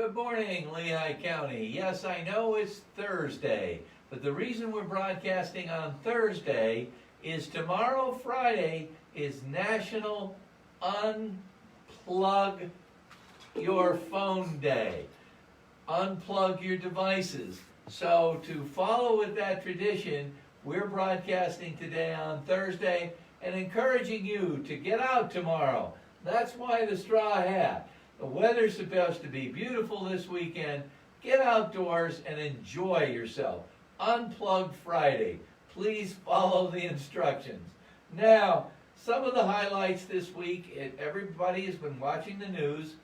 Good morning, Lehigh County. Yes, I know it's Thursday, but the reason we're broadcasting on Thursday is tomorrow, Friday, is National Unplug Your Phone Day. Unplug your devices. So to follow with that tradition, we're broadcasting today on Thursday and encouraging you to get out tomorrow. That's why the straw hat. The weather's supposed to be beautiful this weekend. Get outdoors and enjoy yourself. Unplugged Friday. Please follow the instructions. Now, some of the highlights this week, everybody has been watching the news.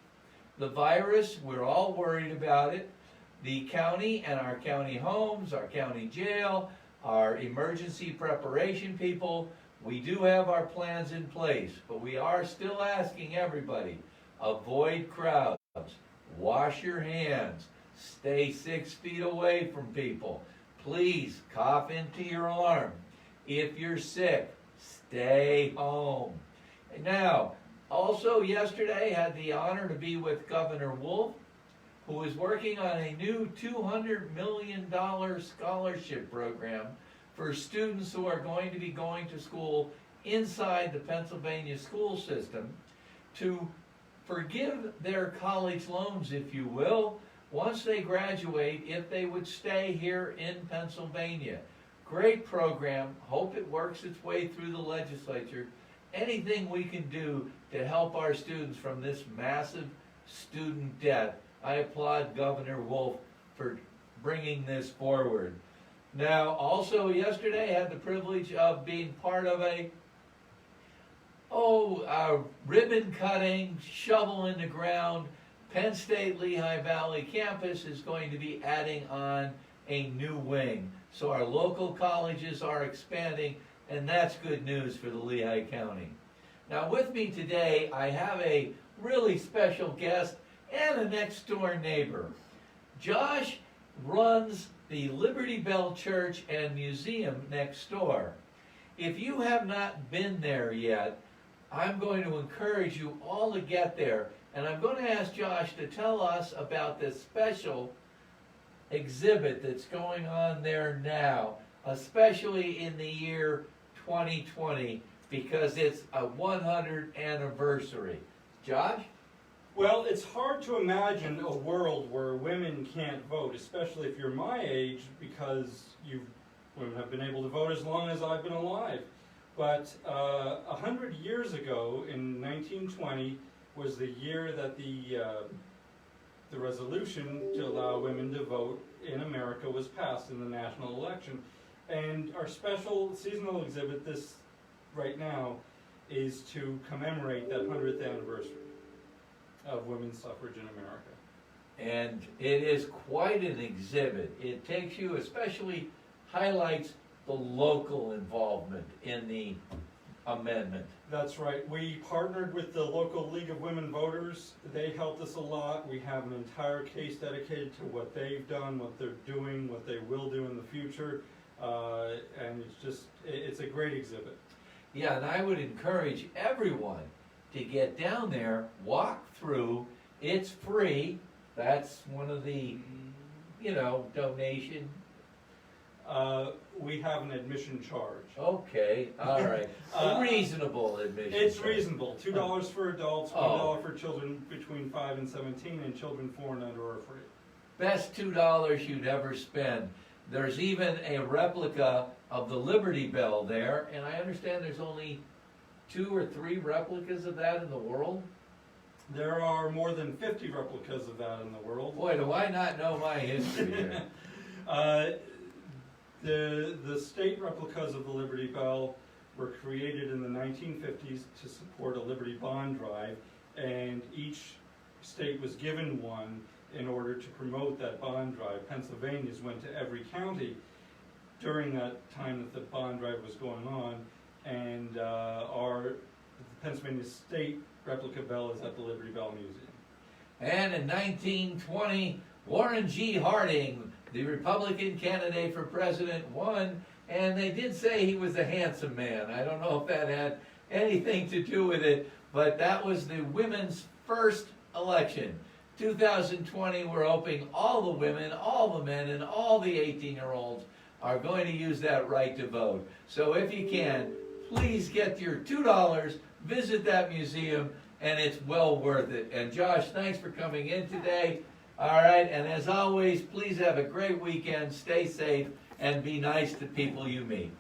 The virus, we're all worried about it. The county and our county homes, our county jail, our emergency preparation people, we do have our plans in place, but we are still asking everybody, avoid crowds, wash your hands, stay 6 feet away from people. Please cough into your arm. If you're sick, stay home. And now, also yesterday had the honor to be with Governor Wolf, who is working on a new $200 million scholarship program for students who are going to be going to school inside the Pennsylvania school system to forgive their college loans, if you will, once they graduate, if they would stay here in Pennsylvania. Great program. Hope it works its way through the legislature. Anything we can do to help our students from this massive student debt, I applaud Governor Wolf for bringing this forward. Now, also yesterday I had the privilege of being part of a ribbon cutting, shovel in the ground. Penn State Lehigh Valley campus is going to be adding on a new wing. So our local colleges are expanding, and that's good news for the Lehigh County. Now with me today, I have a really special guest and a next door neighbor. Josh runs the Liberty Bell Church and Museum next door. If you have not been there yet, I'm going to encourage you all to get there. And I'm going to ask Josh to tell us about this special exhibit that's going on there now, especially in the year 2020, because it's a 100th anniversary. Josh? Well, it's hard to imagine a world where women can't vote, especially if you're my age, because women have been able to vote as long as I've been alive. But 100 years ago, in 1920, was the year that the resolution to allow women to vote in America was passed in the national election. And our special seasonal exhibit, this right now, is to commemorate that 100th anniversary of women's suffrage in America. And it is quite an exhibit. It takes you, especially highlights the local involvement in the amendment. That's right. We partnered with the local League of Women Voters. They helped us a lot. We have an entire case dedicated to what they've done, what they're doing, what they will do in the future. And it's a great exhibit. Yeah, and I would encourage everyone to get down there, walk through. It's free. That's one of the, donation. We have an admission charge. Okay, all right. A reasonable admission It's charge. reasonable. $2 for adults, $1 for children between 5 and 17, and children 4 and under are free. Best $2 you'd ever spend. There's even a replica of the Liberty Bell there, and I understand there's only 2 or 3 replicas of that in the world? There are more than 50 replicas of that in the world. Boy, do I not know my history here. The state replicas of the Liberty Bell were created in the 1950s to support a Liberty bond drive, and each state was given one in order to promote that bond drive. Pennsylvania's went to every county during that time that the bond drive was going on, and the Pennsylvania State replica bell is at the Liberty Bell Museum. And in 1920, Warren G. Harding, the Republican candidate for president, won, and they did say he was a handsome man. I don't know if that had anything to do with it, but that was the women's first election. 2020, we're hoping all the women, all the men, and all the 18-year-olds are going to use that right to vote. So if you can, please get your $2, visit that museum, and it's well worth it. And Josh, thanks for coming in today. All right, and as always, please have a great weekend, stay safe, and be nice to people you meet.